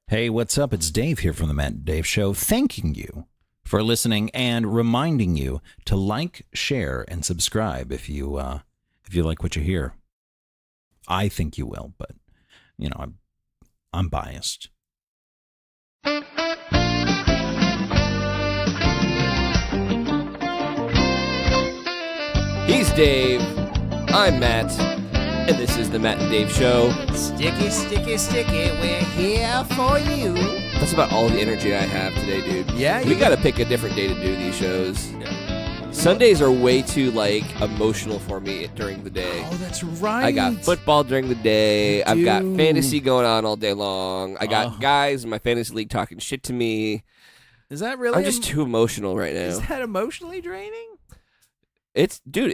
Hey, what's up? It's Dave here from the Matt and Dave Show, thanking you for listening and reminding you to like, share, and subscribe if you like what you hear. I think you will, but you know, I'm biased. He's Dave. I'm Matt. And this is the Matt and Dave Show. Sticky, sticky, sticky, we're here for you. That's about all the energy I have today, dude. Yeah? We gotta pick a different day to do these shows. Yeah. Sundays are way too, emotional for me during the day. Oh, that's right. I got football during the day. I've got fantasy going on all day long. I got guys in my fantasy league talking shit to me. Is that really? I'm just too emotional right now. Is that emotionally draining?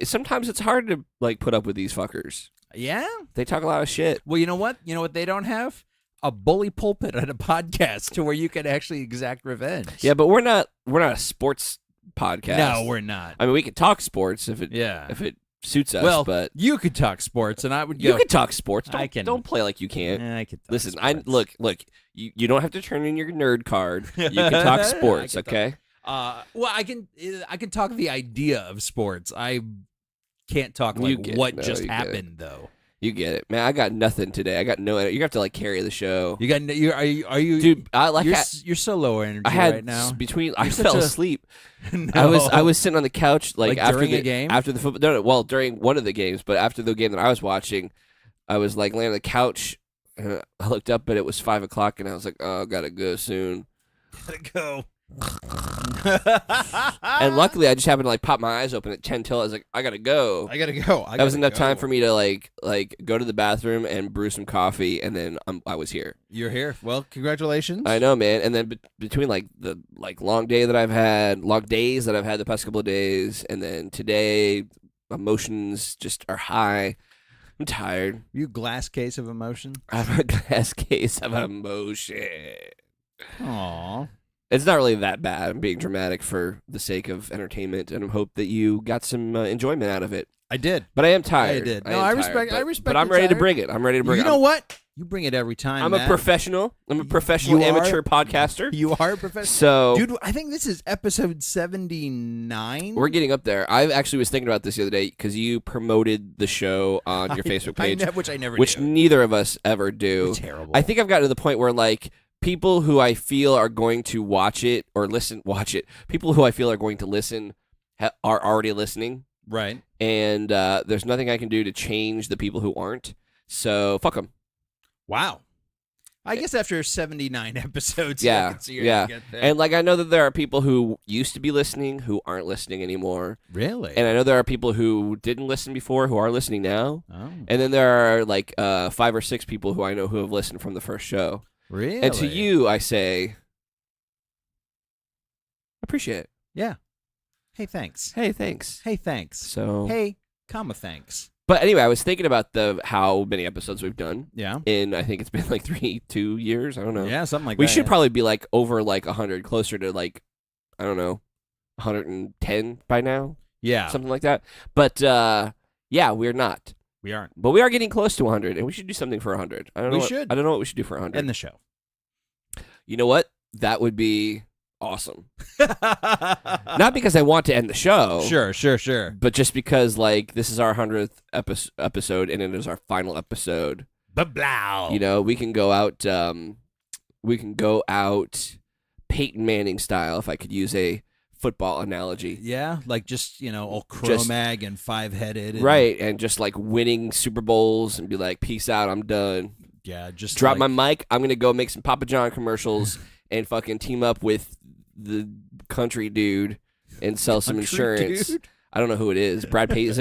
Sometimes it's hard to, put up with these fuckers. Yeah? They talk a lot of shit. Well, you know what? You know what they don't have? A bully pulpit and a podcast to where you can actually exact revenge. Yeah, but we're not a sports podcast. No, we're not. I mean, we could talk sports if it suits us. Well, but you could talk sports, and I would go. You could talk sports. Don't play like you can't. I could. Listen, look. You don't have to turn in your nerd card. You can talk sports, okay? Well, I can talk the idea of sports. I can't talk what just happened though. You get it, man. I got nothing today. I got no. You have to carry the show. You got are you dude? You're so low energy right now. I fell asleep. No. I was sitting on the couch after during the a game. After the football. No, well, during one of the games, but after the game that I was watching, I was laying on the couch. And I looked up, but it was 5 o'clock, and I was like, "Oh, gotta go soon." Gotta go. And luckily, I just happened to pop my eyes open at 10 till. I was like, I gotta go. That was enough time for me to go to the bathroom and brew some coffee, and then I was here. You're here. Well, congratulations. I know, man. And then between the long days that I've had the past couple of days, and then today, emotions just are high. I'm tired. You glass case of emotion. I'm a glass case of emotion. Aww. It's not really that bad. I'm being dramatic for the sake of entertainment, and I hope that you got some enjoyment out of it. I did. But I am tired. I did. I respect. But I'm ready to bring it. You know what? You bring it every time. I'm a professional. I'm a professional amateur podcaster. You are a professional. So, dude, I think this is episode 79. We're getting up there. I actually was thinking about this the other day because you promoted the show on your Facebook page, which I never which do. Neither of us ever do. It's terrible. I think I've gotten to the point where people who I feel are going to watch it. People who I feel are going to listen are already listening. Right. And there's nothing I can do to change the people who aren't. So fuck them. Wow. I guess after 79 episodes, yeah, I can see you get there. And I know that there are people who used to be listening who aren't listening anymore. Really? And I know there are people who didn't listen before who are listening now. Oh. And then there are 5 or 6 people who I know who have listened from the first show. Really? And to you, I say, appreciate it. Yeah. Hey, thanks. Hey, thanks. Hey, thanks. So, hey, thanks. But anyway, I was thinking about how many episodes we've done. Yeah. I think it's been 2 years. I don't know. Yeah, something like that. We should probably be over 100, closer to I don't know, 110 by now. Yeah. Something like that. But yeah, we're not. We aren't. But we are getting close to 100, and we should do something for 100. I don't know what we should do for 100. End the show. You know what? That would be awesome. Not because I want to end the show. Sure. But just because this is our 100th episode, and it is our final episode. Blah. You know, we can go out Peyton Manning style, if I could use a football analogy. Yeah, all Cro-Mag and 5-headed. Right, and just winning Super Bowls and be peace out, I'm done. Yeah, just drop my mic. I'm going to go make some Papa John commercials and fucking team up with the country dude and sell some insurance. Dude? I don't know who it is. Is it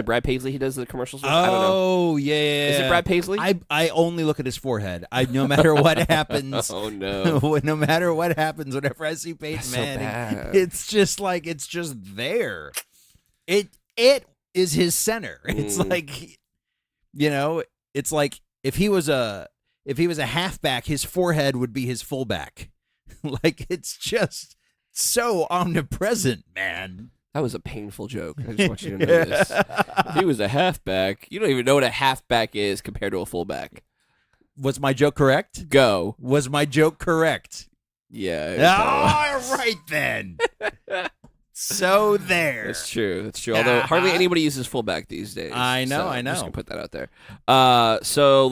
Brad Paisley he does the commercials with? I don't know. Oh, yeah. Is it Brad Paisley? I only look at his forehead. No matter what happens. Oh, no. No matter what happens, whenever I see Peyton Manning, it's just there. It is his center. It's it's if he was a halfback, his forehead would be his fullback. It's just so omnipresent, man. That was a painful joke. I just want you to know this. If he was a halfback, you don't even know what a halfback is compared to a fullback. Was my joke correct? Go. Was my joke correct? Yeah. All right then. So there. That's true. That's true. Although hardly anybody uses fullback these days. I know. So I I'm know. just gonna put that out there. So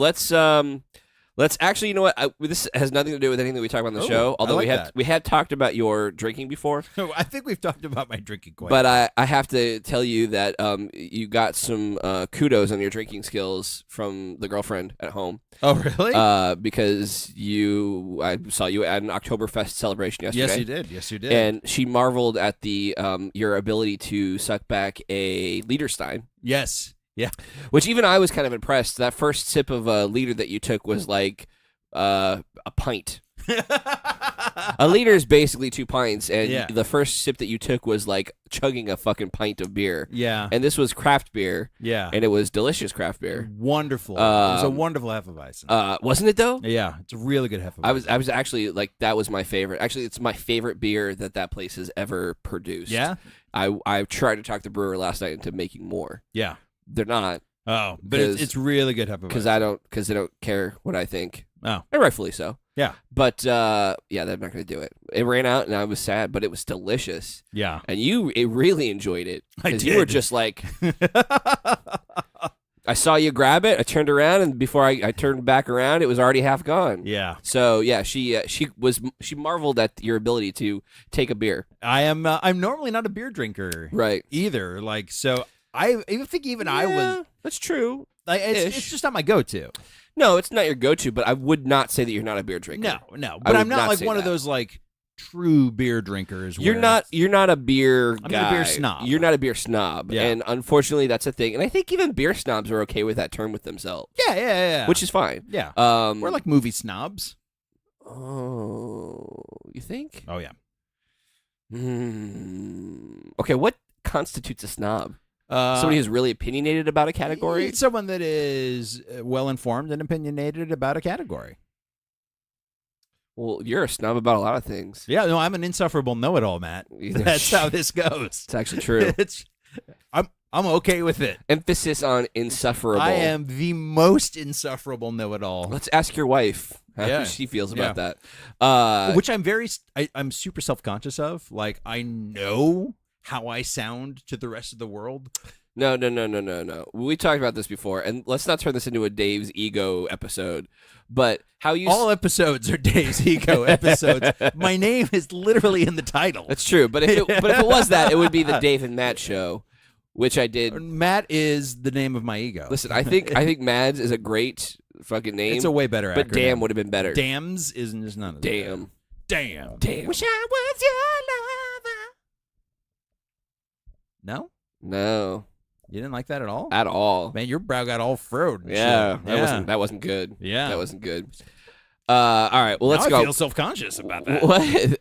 let's actually, you know what? This has nothing to do with anything that we talk about on the show. Although we had talked about your drinking before. I think we've talked about my drinking quite. But I have to tell you that you got some kudos on your drinking skills from the girlfriend at home. Oh, really? Because I saw you at an Oktoberfest celebration yesterday. Yes, you did. And she marveled at your ability to suck back a Liederstein. Yes. Yeah. Which even I was kind of impressed. That first sip of a liter that you took was like a pint. A liter is basically 2 pints, and the first sip that you took was like chugging a fucking pint of beer. Yeah. And this was craft beer. Yeah. And it was delicious craft beer. Wonderful. It was a wonderful Hefeweizen. Wasn't it though? Yeah, it's a really good Hefeweizen. I was actually like, that was my favorite. Actually, it's my favorite beer that place has ever produced. Yeah. I tried to talk the brewer last night into making more. Yeah. They're not. Oh, but it's really good Hefeweizen. Because they don't care what I think. Oh. And rightfully so. Yeah. But they're not going to do it. It ran out, and I was sad, but it was delicious. Yeah. And you really enjoyed it. I You were just like, I saw you grab it. I turned around, and before I turned back around, it was already half gone. Yeah. So yeah, she marveled at your ability to take a beer. I'm normally not a beer drinker. Right. Either. Like, so I think I was. That's true. Like, it's just not my go-to. No, it's not your go-to, but I would not say that you're not a beer drinker. No. But I'm not like one of those like true beer drinkers. You're not a beer guy. I'm not a beer snob. You're not a beer snob. Yeah. And unfortunately that's a thing. And I think even beer snobs are okay with that term with themselves. Yeah. Which is fine. Yeah. We're like movie snobs. Oh, you think? Oh yeah. Okay, what constitutes a snob? Somebody who's really opinionated about a category? It's someone that is well-informed and opinionated about a category. Well, you're a snob about a lot of things. Yeah, no, I'm an insufferable know-it-all, Matt. That's how this goes. It's actually true. I'm okay with it. Emphasis on insufferable. I am the most insufferable know-it-all. Let's ask your wife how she feels about that. Which I'm super self-conscious of. Like, I know how I sound to the rest of the world. No. We talked about this before, and let's not turn this into a Dave's ego episode. But how you all episodes are Dave's ego episodes. My name is literally in the title. That's true. But if it was that, it would be the Dave and Matt show, which I did. Matt is the name of my ego. Listen, I think Mads is a great fucking name. It's a way better. But acronym. Damn would have been better. Dams isn't just none of Damn. Damn. Wish I was your lover. No. You didn't like that at all? At all. Man, your brow got all furrowed. Yeah. That wasn't good. Yeah. That wasn't good. All right. Well, let's go. I feel self-conscious about that. What?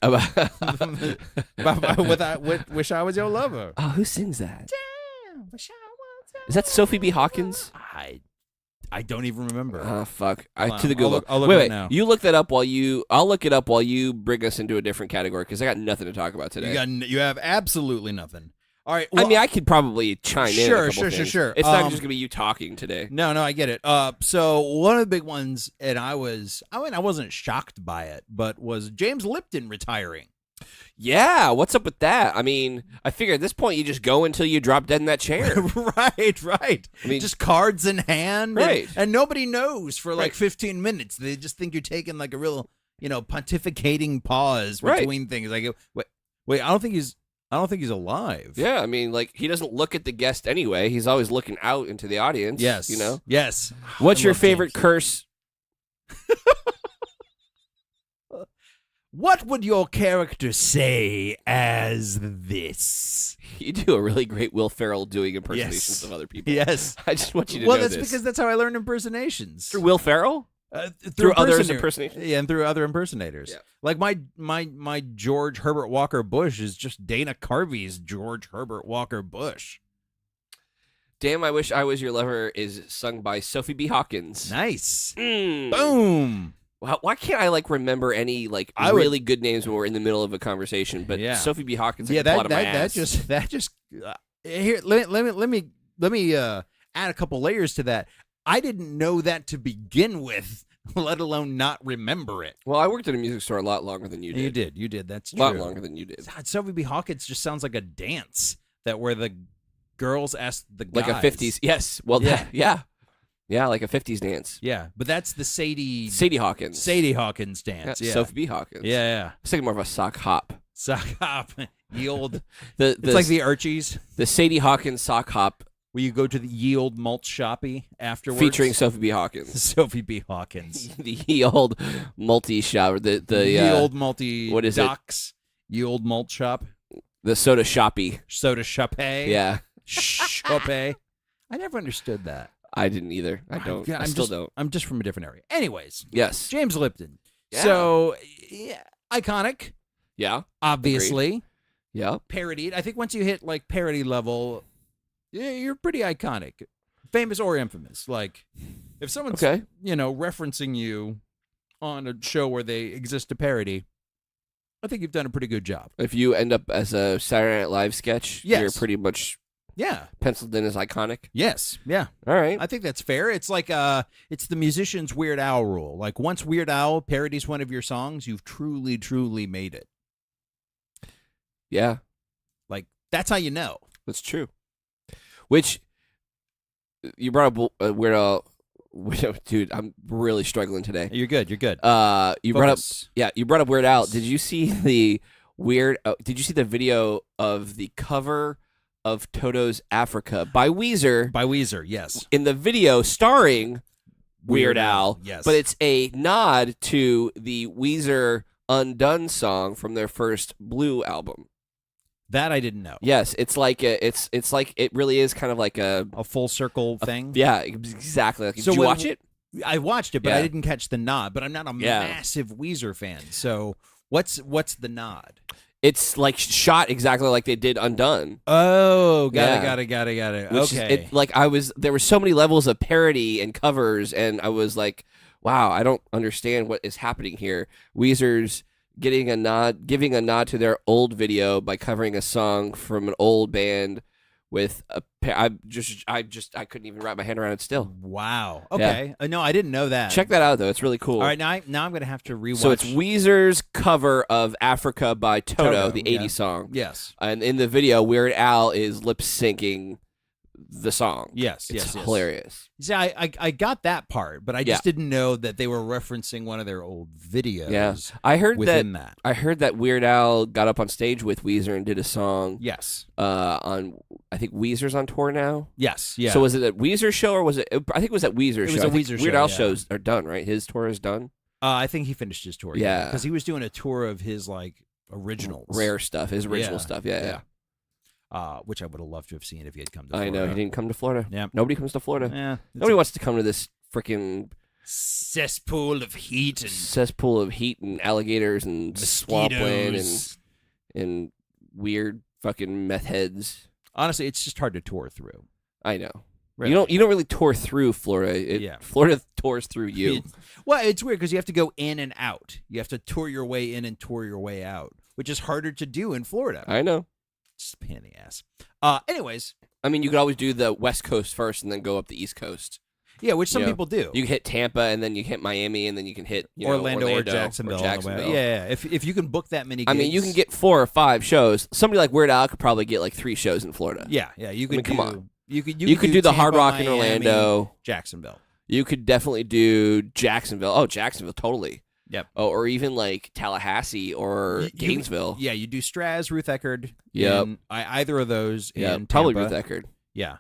about Wish I Was Your Lover. Oh, who sings that? Damn, wish I was your Is that Sophie B. Hawkins? I don't even remember. Oh, fuck. To the Google. I'll look wait. now. You look that up I'll look it up while you bring us into a different category, because I got nothing to talk about today. You have absolutely nothing. All right. Well, I mean, I could probably chime in. Sure. Sure. It's not just gonna be you talking today. No, I get it. So one of the big ones, and I wasn't shocked by it, but was James Lipton retiring. Yeah, what's up with that? I mean, I figure at this point you just go until you drop dead in that chair. Right. I mean, just cards in hand, right? And nobody knows for like 15 minutes. They just think you're taking like a real, pontificating pause between things. Like, wait, I don't think he's alive. Yeah, I mean, like, he doesn't look at the guest anyway. He's always looking out into the audience. Yes. Yes. What's your favorite curse? What would your character say as this? You do a really great Will Ferrell doing impersonations of other people. Yes. I just want you to know this. Well, that's because that's how I learned impersonations. Through Will Ferrell? Through others impersonations? Yeah, and through other impersonators. Yeah. Like my George Herbert Walker Bush is just Dana Carvey's George Herbert Walker Bush. Damn, I Wish I Was Your Lover is sung by Sophie B. Hawkins. Nice. Boom. Why can't I remember any really good names when we're in the middle of a conversation? But Sophie B. Hawkins, yeah, that just here. Let me add a couple layers to that. I didn't know that to begin with. let alone not remember it. Well, I worked at a music store a lot longer than you did. You did. That's A true. lot longer than you did. God, Sophie B. Hawkins just sounds like a dance where the girls ask the guys. Like a 50s. Yes. Well, yeah. Yeah, like a 50s dance. Yeah, but that's the Sadie Hawkins. Sadie Hawkins dance. Yeah. Sophie B. Hawkins. Yeah. I was thinking more of a sock hop. Sock hop. Ye old. It's like the Archies. The Sadie Hawkins sock hop. Where you go to the Ye Old Malt Shoppy afterwards. Featuring Sophie B. Hawkins. Sophie B. Hawkins. The Ye Old Multi Shop. The Ye Old Multi what is Docks. Ye Old Malt Shop. The Soda Shoppy. Soda Shoppe. Yeah. Shoppe. I never understood that. I didn't either. I don't. I still don't. I'm just from a different area. Anyways. Yes. James Lipton. Yeah. So, iconic. Yeah. Obviously. Agreed. Yeah. Parodied. I think once you hit like parody level, you're pretty iconic. Famous or infamous. Like, if someone's, referencing you on a show where they exist to parody, I think you've done a pretty good job. If you end up as a Saturday Night Live sketch, you're pretty much penciled in as iconic. Yes. Yeah. All right. I think that's fair. It's like it's the musician's Weird Al rule. Like once Weird Al parodies one of your songs, you've truly, truly made it. Yeah. Like that's how you know. That's true. Which you brought up Weird Al. Dude, I'm really struggling today. You're good. You're good. You brought up Weird Al. Did you see the Did you see the video of the cover of Toto's Africa by Weezer? By Weezer, yes. In the video, starring Weird Al. Yes. But it's a nod to the Weezer Undone song from their first Blue album. That I didn't know. Yes, it's like it's like it really is kind of like a full circle thing. Yeah, exactly. Like, so did you watch it? I watched it, but I didn't catch the nod. But I'm not a massive Weezer fan. So what's the nod? It's like shot exactly like they did Undone. Oh, got it. Okay. There were so many levels of parody and covers, and I was like, wow, I don't understand what is happening here. Weezer's giving a nod to their old video by covering a song from an old band with I couldn't even wrap my head around it still. Wow. Okay. No, I didn't know that. Check that out though. It's really cool. All right, now I'm going to have to rewatch. So it's Weezer's cover of Africa by Toto, the 80s song. Yes. And in the video, Weird Al is lip syncing the song. Yes, it's hilarious. See, I got that part, but I just didn't know that they were referencing one of their old videos. Yeah, I heard that. I heard that Weird Al got up on stage with Weezer and did a song. Yes. On I think Weezer's on tour now. Yes. Yeah. So was it a Weezer show or was it? I think it was at Weezer show. It was a Weezer show. Weird Al shows are done, right? His tour is done. I think he finished his tour. Yeah, because he was doing a tour of his like originals, rare stuff, his original stuff. Yeah. Which I would have loved to have seen if he had come to Florida. I know, he didn't come to Florida. Yeah. Nobody comes to Florida. Yeah. Nobody wants to come to this freaking cesspool of heat and alligators and swampland and weird fucking meth heads. Honestly, it's just hard to tour through. I know. Really. You don't really tour through Florida. Florida tours through you. Well, it's weird because you have to go in and out. You have to tour your way in and tour your way out, which is harder to do in Florida. I know. Just a pain in the ass. Anyways. I mean, you could always do the West Coast first and then go up the East Coast. Yeah, which some people do. You can hit Tampa and then you hit Miami and then you can hit Orlando or Jacksonville. Yeah. If you can book that many gigs. I mean, you can get 4 or 5 shows. Somebody like Weird Al could probably get like 3 shows in Florida. Yeah. You could come on. You could do the Tampa, Hard Rock in Miami, Orlando. Jacksonville. You could definitely do Jacksonville. Oh, Jacksonville, totally. Yep. Oh, or even like Tallahassee or Gainesville. You do Straz, Ruth Eckerd. Yep. Either of those in probably Tampa. Ruth Eckerd. Yeah.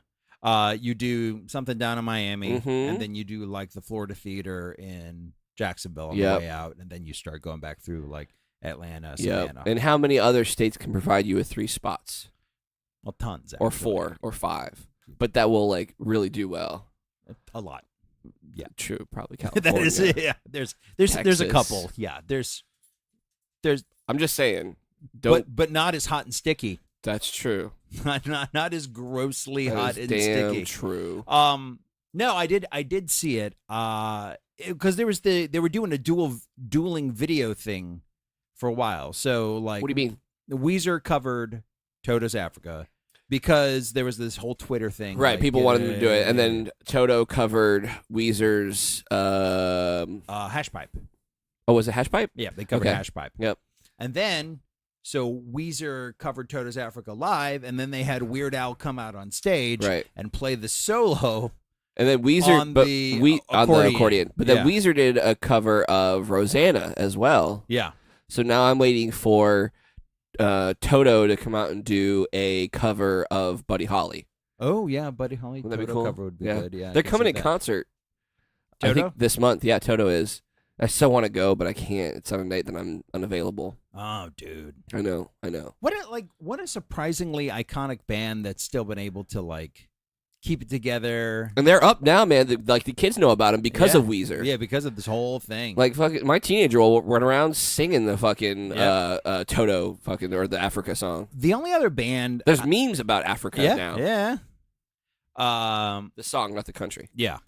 You do something down in Miami, and then you do like the Florida Theater in Jacksonville on the way out, and then you start going back through like Atlanta, Savannah. And how many other states can provide you with 3 spots? Well, tons. Actually. Or 4 or 5. But that will like really do well. A lot. Yeah, true. Probably California. That is, yeah. There's a couple. Yeah, there's. I'm just saying. But not as hot and sticky. That's true. Not as grossly that hot is and damn sticky. True. No, I did see it. Because they were doing a dueling video thing for a while. So like, what do you mean? Weezer covered Toto's Africa. because there was this whole Twitter thing. Right, like, people wanted them to do it, and then Toto covered Weezer's Hash Pipe. Oh, was it Hash Pipe? Yeah, they covered Hash Pipe. Yep. And then, so Weezer covered Toto's Africa Live, and then they had Weird Al come out on stage and play the solo. And then Weezer on the accordion. But then Weezer did a cover of Rosanna as well. Yeah. So now I'm waiting for Toto to come out and do a cover of Buddy Holly. Oh, yeah, Buddy Holly. Wouldn't that be Toto cool? cover would be good. Yeah, they're coming in concert. Toto? I think this month. Yeah, Toto is. I still want to go, but I can't. It's on a night that I'm unavailable. Oh, dude. I know. What a surprisingly iconic band that's still been able to, like, keep it together. And they're up now, man. The kids know about them because of Weezer. Yeah, because of this whole thing. Like, fucking, my teenager will run around singing the fucking Toto fucking or the Africa song. The only other band, there's memes about Africa now. Yeah. The song, not the country. Yeah.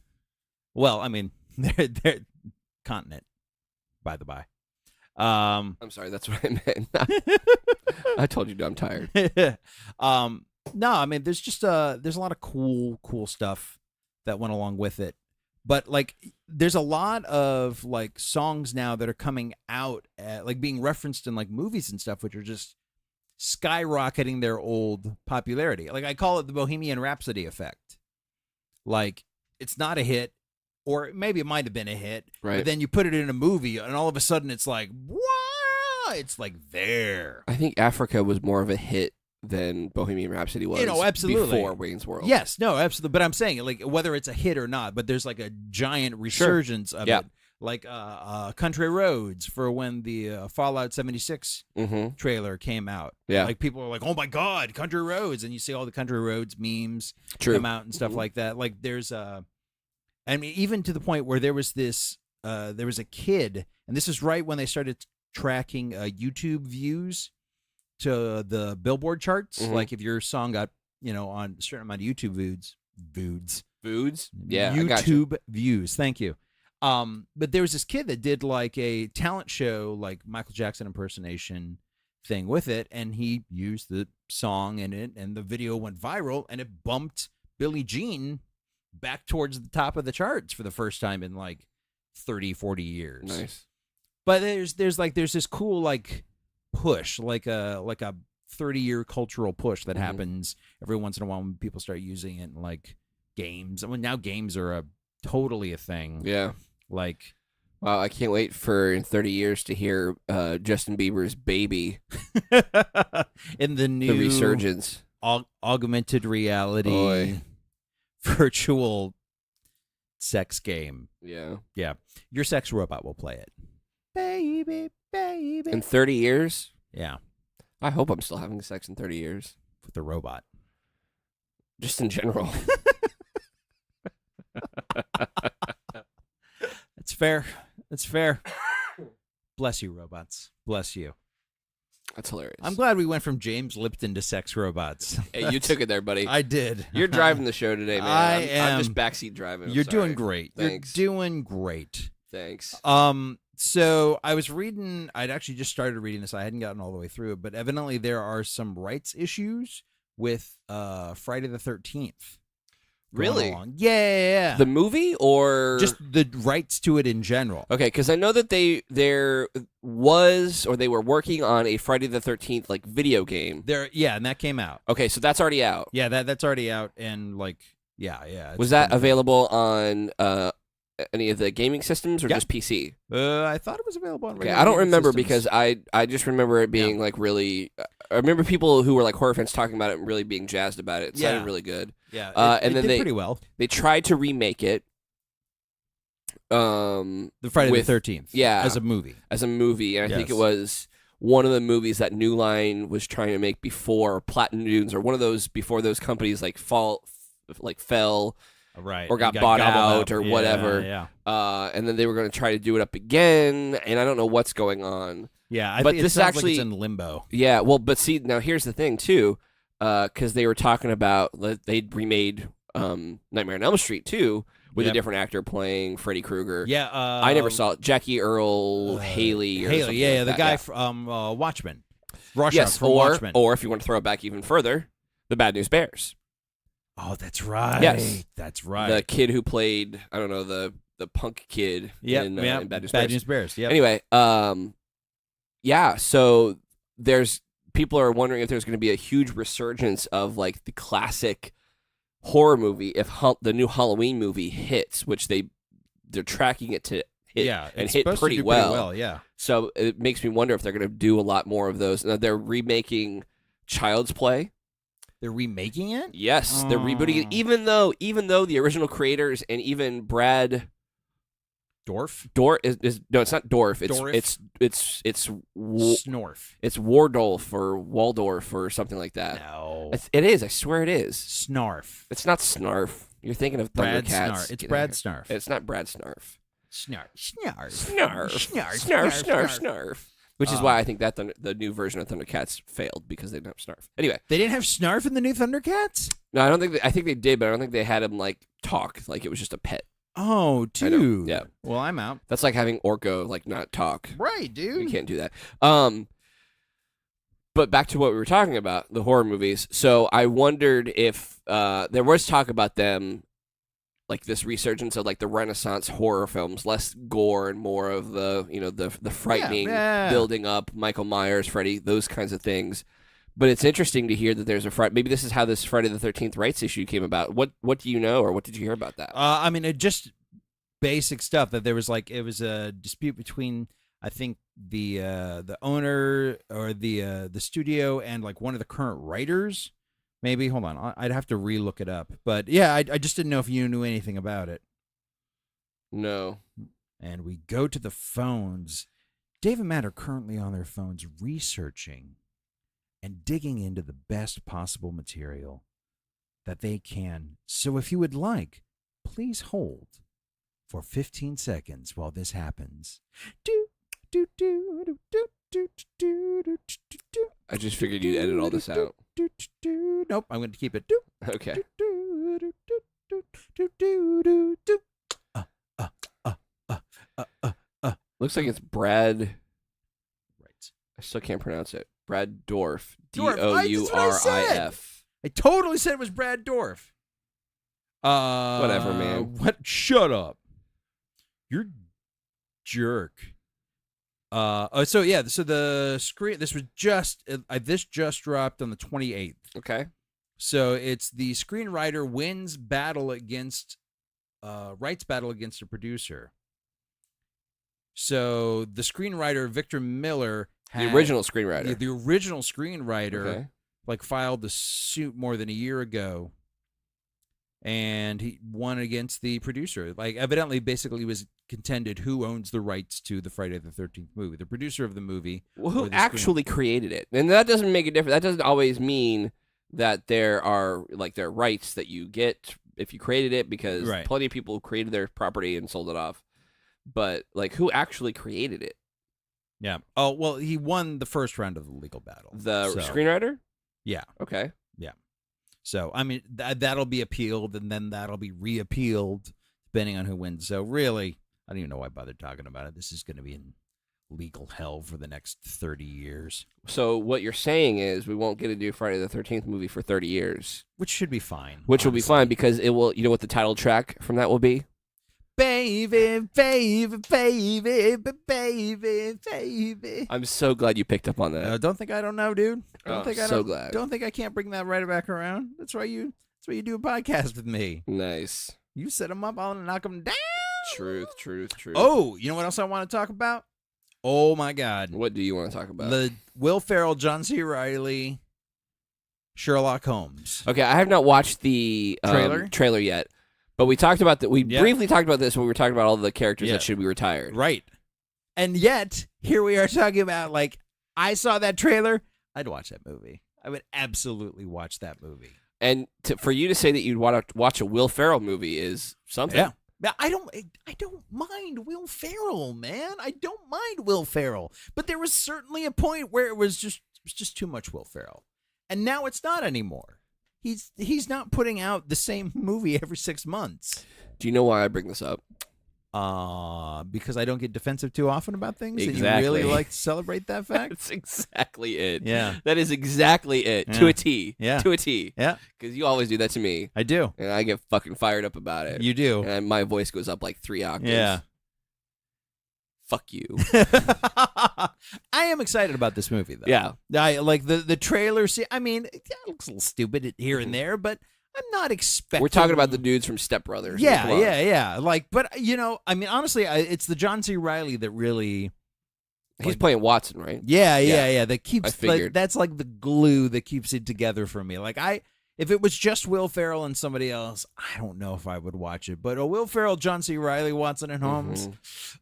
Well, I mean, they're continent, by the by. I'm sorry, that's what I meant. I told you I'm tired. No, I mean, there's a lot of cool stuff that went along with it. But, like, there's a lot of, like, songs now that are coming out, like, being referenced in, like, movies and stuff, which are just skyrocketing their old popularity. Like, I call it the Bohemian Rhapsody effect. Like, it's not a hit, or maybe it might have been a hit, right? But then you put it in a movie, and all of a sudden it's like, wow, it's like there. I think Africa was more of a hit than Bohemian Rhapsody was. Absolutely. Before Wayne's World. Yes, no, absolutely. But I'm saying, like, whether it's a hit or not, but there's like a giant resurgence of it. Like Country Roads for when the Fallout 76 trailer came out. Yeah. Like, people are like, oh my God, Country Roads. And you see all the Country Roads memes come out and stuff like that. Like, there's I mean, even to the point where there was this, there was a kid, and this is right when they started tracking YouTube views to the Billboard charts. Like, if your song got, on a certain amount of YouTube views. Yeah, YouTube views. Thank you. But there was this kid that did like a talent show, like Michael Jackson impersonation thing with it, and he used the song in it, and the video went viral, and it bumped Billie Jean back towards the top of the charts for the first time in like 30, 40 years. Nice. But there's this cool like push, like a 30-year cultural push that happens every once in a while when people start using it in like games. I mean, now games are totally a thing. Yeah. Like, wow, I can't wait for in 30 years to hear Justin Bieber's Baby in the new resurgence. Augmented reality virtual sex game. Yeah. Yeah. Your sex robot will play it. Baby. In 30 years? Yeah. I hope I'm still having sex in 30 years. With the robot. Just in general. That's fair. That's fair. Bless you, robots. Bless you. That's hilarious. I'm glad we went from James Lipton to sex robots. Hey, you took it there, buddy. I did. You're driving the show today, man. I'm just backseat driving. You're doing great. Thanks. You're doing great. Thanks. So I was reading, I'd actually just started reading this. I hadn't gotten all the way through it, but evidently there are some rights issues with Friday the 13th. Really? Yeah. The movie or just the rights to it in general? Okay, because I know that they were working on a Friday the 13th like video game. And that came out. Okay, so that's already out. Yeah, that's already out, and like, yeah. Was that available on any of the gaming systems or just PC? I thought it was available on. Okay, I don't remember because I just remember it being like really. I remember people who were like horror fans talking about it and really being jazzed about it. It sounded really good. Yeah, and then did pretty well. They tried to remake it. The Friday the 13th. Yeah, as a movie. And I think it was one of the movies that New Line was trying to make before Platinum Dunes, or one of those before those companies fell. Right. Or got bought out or whatever. Yeah. And then they were going to try to do it up again, and I don't know what's going on. Yeah, but this sounds actually like it's in limbo. Yeah, well, but see, now here's the thing too, because they were talking about they'd remade Nightmare on Elm Street too with a different actor playing Freddy Krueger. Yeah, I never saw it. Jackie Earl Haley. Or something like the that. guy from Watchmen. Yes, Watchmen. or if you want to throw it back even further, The Bad News Bears. Oh, that's right. Yes. That's right. The kid who played, I don't know, the punk kid in Bad News Bears. Yep. Anyway, yeah, so people are wondering if there's going to be a huge resurgence of like the classic horror movie if the new Halloween movie hits, which they're tracking it to hit and hit pretty well. Yeah. So it makes me wonder if they're going to do a lot more of those. Now, they're remaking Child's Play. They're remaking it? Yes, they're rebooting it. Even though the original creators and even Brad Dorf? is no, it's not Dorf. It's Snorf. It's Wardolf or Waldorf or something like that. No, it is. I swear it is. Snarf. It's not Snarf. You're thinking of Brad Thundercats. Snarf. It's Brad Snarf. It's not Brad Snarf. Snarf. Snarf. Which is why I think that the new version of Thundercats failed because they didn't have Snarf. Anyway, they didn't have Snarf in the new Thundercats? No, I don't think. I think they did, but I don't think they had him like talk. Like it was just a pet. Oh, dude. Yeah. Well, I'm out. That's like having Orko like not talk. Right, dude. You can't do that. But back to what we were talking about, the horror movies. So I wondered if there was talk about them, like this resurgence of like the Renaissance horror films, less gore and more of the the frightening building up, Michael Myers, Freddy, those kinds of things. But it's interesting to hear that there's maybe this is how this Friday the 13th rights issue came about. What do you know, or what did you hear about that? I mean, it just basic stuff that there was it was a dispute between I think the owner or the studio and like one of the current writers. Maybe hold on, I'd have to relook it up. But yeah, I just didn't know if you knew anything about it. No. And we go to the phones. Dave and Matt are currently on their phones researching and digging into the best possible material that they can. So if you would like, please hold for 15 seconds while this happens. I just figured you'd edit all this out. Nope, I'm going to keep it. Okay. Looks like it's Brad. Right. I still can't pronounce it. Brad Dorf. Dourif. I totally said it was Brad Dorf. Whatever, man. What? Shut up. You're jerk. So the screen. This just dropped on the 28th. Okay. So it's the screenwriter wins battle against, rights battle against a producer. So the screenwriter Victor Miller, the original screenwriter, the original screenwriter, filed the suit more than a year ago, and he won against the producer. Like evidently, basically, was contended who owns the rights to the Friday the 13th movie, the producer of the movie, who actually created it, and that doesn't make a difference. That doesn't always mean that there are there are rights that you get if you created it, because plenty of people created their property and sold it off. But who actually created it? Yeah. Oh well, he won the first round of the legal battle. The screenwriter? Yeah. Okay. Yeah. So I mean that'll be appealed, and then that'll be reappealed depending on who wins. So really, I don't even know why I bothered talking about it. This is going to be in legal hell for the next 30 years. So what you're saying is we won't get to do Friday the 13th movie for 30 years. Which should be fine. Which will be fine because it will. You know what the title track from that will be? Baby, baby, baby, baby, baby. I'm so glad you picked up on that. Don't think I don't know, dude. Glad. Don't think I can't bring that right back around. That's why you do a podcast with me. Nice. You set them up, I'll knock them down. Truth. Oh, you know what else I want to talk about? Oh my God. What do you want to talk about? The Will Ferrell, John C. Reilly, Sherlock Holmes. Okay, I have not watched the trailer yet. But we talked about that. We briefly talked about this when we were talking about all the characters that should be retired. Right. And yet, here we are talking about, I saw that trailer. I'd watch that movie. I would absolutely watch that movie. And for you to say that you'd want to watch a Will Ferrell movie is something. Yeah. I don't mind Will Ferrell, man. I don't mind Will Ferrell. But there was certainly a point where it was just too much Will Ferrell. And now it's not anymore. He's not putting out the same movie every 6 months. Do you know why I bring this up? because I don't get defensive too often about things. Exactly. And you really like to celebrate that fact. That's exactly it. Yeah. That is exactly it. Yeah. To a T. Yeah. To a T. Yeah. Because you always do that to me. I do. And I get fucking fired up about it. You do. And my voice goes up like 3 octaves. Yeah. Fuck you. I am excited about this movie, though. Yeah. I like the trailer. I mean, it looks a little stupid here and there, but I'm not expecting. We're talking about the dudes from Step Brothers. Yeah, yeah. Like, but I mean, honestly, it's the John C. Reilly that really. He's playing Watson, right? Yeah. That keeps. I figured. That's like the glue that keeps it together for me. Like if it was just Will Ferrell and somebody else, I don't know if I would watch it. But Will Ferrell, John C. Reilly, Watson, and Holmes,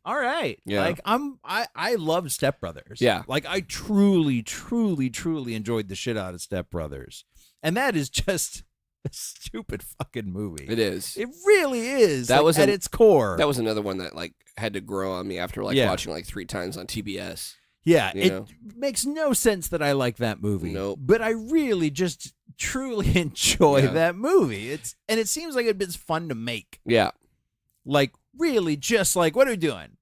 all right. Yeah. Like I loved Step Brothers. Yeah. Like I truly enjoyed the shit out of Step Brothers, and that is just a stupid fucking movie. It is. It really is. That was at its core. That was another one that like had to grow on me after watching like 3 times on TBS. Yeah, You it know? makes no sense that I like that movie. Nope. But I really just truly enjoy that movie. And it seems like it's fun to make. Yeah. Like really just like, what are we doing?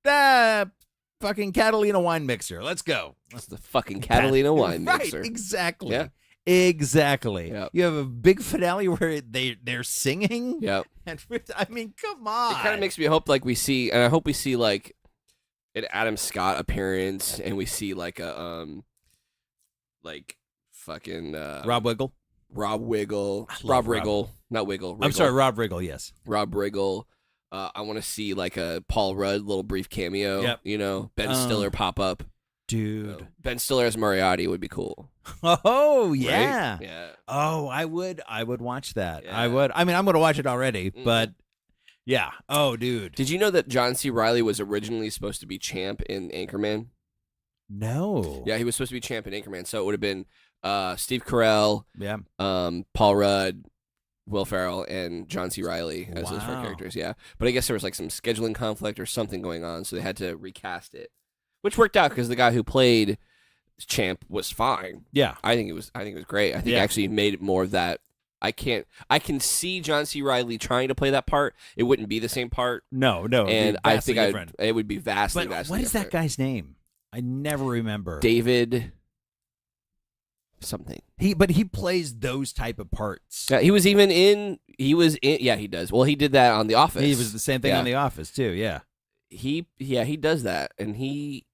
Fucking Catalina wine mixer. Let's go. That's the fucking Catalina wine mixer. Right, exactly. Yeah. Exactly. Yep. You have a big finale where they're singing. Yep. And I mean, come on. It kind of makes me hope like we see, and I hope we see like an Adam Scott appearance, and we see like a like fucking Rob Wiggle. Rob Wiggle, Rob Riggle, not Wiggle. I'm sorry, Rob Riggle. Yes. Rob Riggle. I want to see like a Paul Rudd little brief cameo. Yep. You know, Ben Stiller pop up. Dude. Ben Stiller as Moriarty would be cool. Oh yeah. Right? Yeah. Oh, I would watch that. Yeah. I would. I mean, I'm going to watch it already, Mhm. but yeah. Oh, dude. Did you know that John C. Reilly was originally supposed to be Champ in Anchorman? No. Yeah, he was supposed to be Champ in Anchorman, so it would have been Steve Carell, Yeah. Paul Rudd, Will Ferrell, and John C. Reilly as those 4 Wow. characters. Yeah, but I guess there was like some scheduling conflict or something going on, so they had to recast it, which worked out because the guy who played Champ was fine. Yeah. I think it was great. I think it actually made it more of that. I can see John C. Reilly trying to play that part. It wouldn't be the same part. No. And I think different. it would be vastly, But vastly what is that different. guy's name? I never remember. David something. He plays those type of parts. Yeah, he was in. Yeah, he does. Well, he did that on The Office. He was the same thing Yeah. on The Office too. Yeah. He does that, and he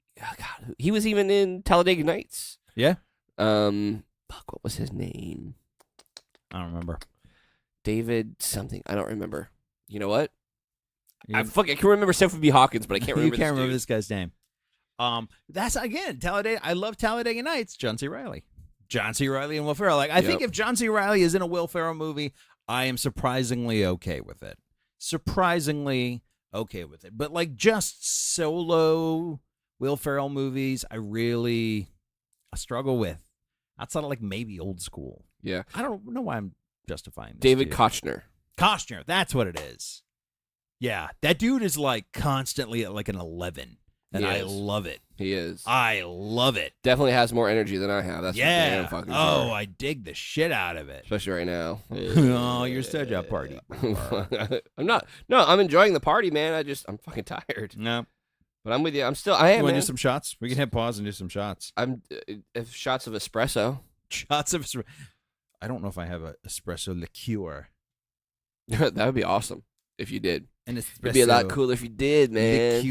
was even in Talladega Nights. Yeah. What was his name? I don't remember. David something. I don't remember. You know what? You- I can remember Stephen B. Hawkins, but I can't remember. You can't remember this this guy's name. That's again Talladega. I love Talladega Nights. John C. Reilly and Will Ferrell. Like I think if John C. Reilly is in a Will Ferrell movie, I am surprisingly okay with it. But like just solo Will Ferrell movies, I struggle with. Outside of like maybe Old School. Yeah. I don't know why I'm justifying this. David to you. Kochner. Kochner, that's what it is. Yeah, that dude is like constantly at like an 11, and He I is. love it. He is. I love it. Definitely has more energy than I have. That's for Yeah. damn fucking Oh, sure. I dig the shit out of it. Especially right now. Oh, you're such a party. I'm not. No, I'm enjoying the party, man. I'm fucking tired. No. But I'm with you. I am. You want Man. to do some shots? We can hit pause and do some shots. I'm shots of espresso. Shots of. I don't know if I have a espresso liqueur. That would be awesome if you did. An espresso. It'd be a lot cooler if you did, man.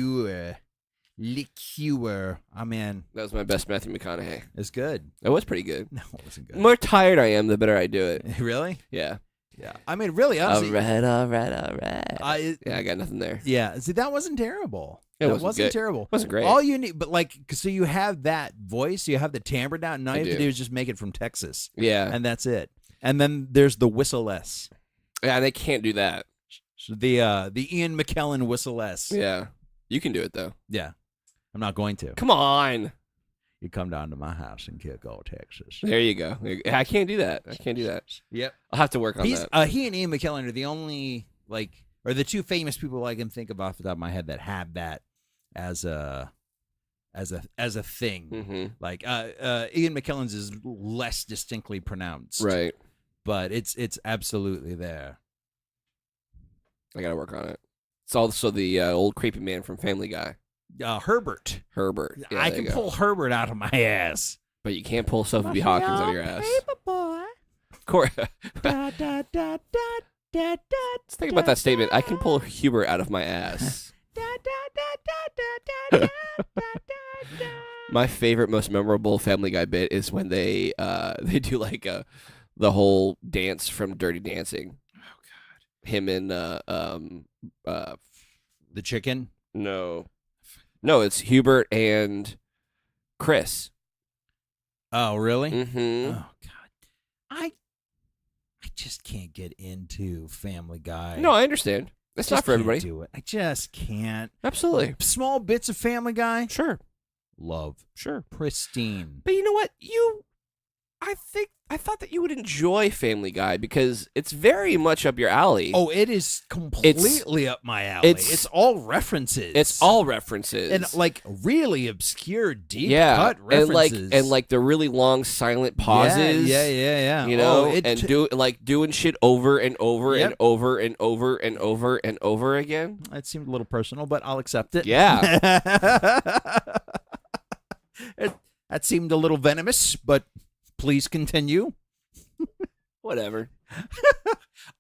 Liqueur. Oh man, That was my best Matthew McConaughey. it's good. It was pretty good. No, it wasn't The good. more tired I am, the better I do it. Really? Yeah. Yeah. I mean, really, honestly. All right. Yeah, I got nothing there. Yeah. See, that wasn't terrible. It That wasn't good. terrible. It wasn't great. All you need, but like, so you have that voice, you have the timbre down. And all I you have to do. do is just make it from Texas, Yeah. and that's it. And then there's the whistle S, Yeah, they can't do that. the Ian McKellen whistle S. Yeah. You can do it, though. Yeah. I'm not going to. Come on. You come down to my house in Kilgore, Texas. There you go. I can't do that. Yep. I'll have to work on that. He and Ian McKellen are the only or the two famous people I can think of off the top of my head that have that as a thing. Mm-hmm. Like Ian McKellen's is less distinctly pronounced, Right. But it's absolutely there. I got to work on it. It's also the old creepy man from Family Guy. Herbert. Herbert. Yeah, I can pull Herbert out of my ass. But you can't pull Sophie B. Hawkins out of your ass. Paper boy. Let's think about that statement. I can pull Hubert out of my ass. My favorite, most memorable Family Guy bit is when they do like the whole dance from Dirty Dancing. Oh God! Him and the chicken. No, it's Hubert and Chris. Oh really? Mm-hmm. Oh God! I just can't get into Family Guy. No, I understand. It's not for everybody. Do it. I just can't. Absolutely. Small bits of Family Guy. Sure. Love. Sure. Pristine. But you know what? I thought that you would enjoy Family Guy because it's very much up your alley. Oh, it is completely up my alley. It's all references. It's all references. And like really obscure, deep cut references. And like the really long silent pauses. Yeah. You know, doing shit over and over and over and over and over and over again. That seemed a little personal, but I'll accept it. Yeah. That seemed a little venomous, but please continue. Whatever.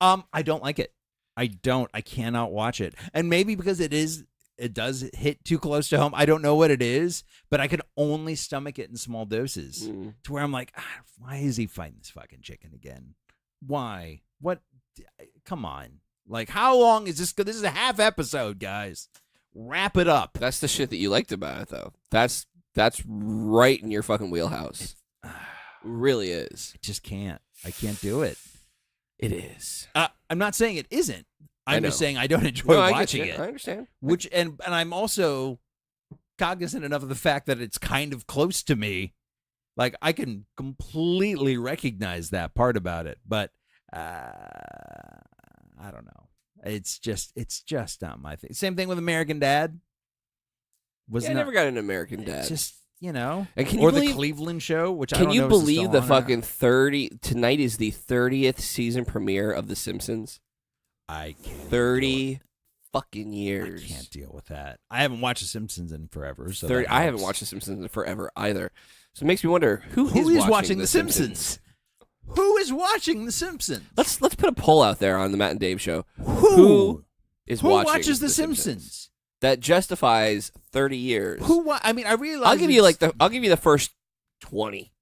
I don't like it. I cannot watch it. And maybe because it does hit too close to home. I don't know what it is, but I can only stomach it in small doses to where I'm like, why is he fighting this fucking chicken again? Why? What? Come on. Like, how long is this? This is a half episode, guys. Wrap it up. That's the shit that you liked about it, though. That's right in your fucking wheelhouse. Really is. I just can't. I can't do it. It is. I'm not saying it isn't. I'm just saying I don't enjoy watching it. I understand. And I'm also cognizant enough of the fact that it's kind of close to me. Like I can completely recognize that part about it, but I don't know. It's just not my thing. Same thing with American Dad. I never got an American Dad. It's just, you know, and the Cleveland Show, which I don't know. Can you believe the fucking 30? Tonight is the 30th season premiere of The Simpsons. I can't. 30 fucking years. I can't deal with that. I haven't watched The Simpsons in forever. So I haven't watched The Simpsons in forever either. So it makes me wonder who is watching The Simpsons. Who is watching The Simpsons? Let's put a poll out there on the Matt and Dave Show. Who watches The Simpsons? That justifies 30 years. I mean, I realize I'll give you the first 20.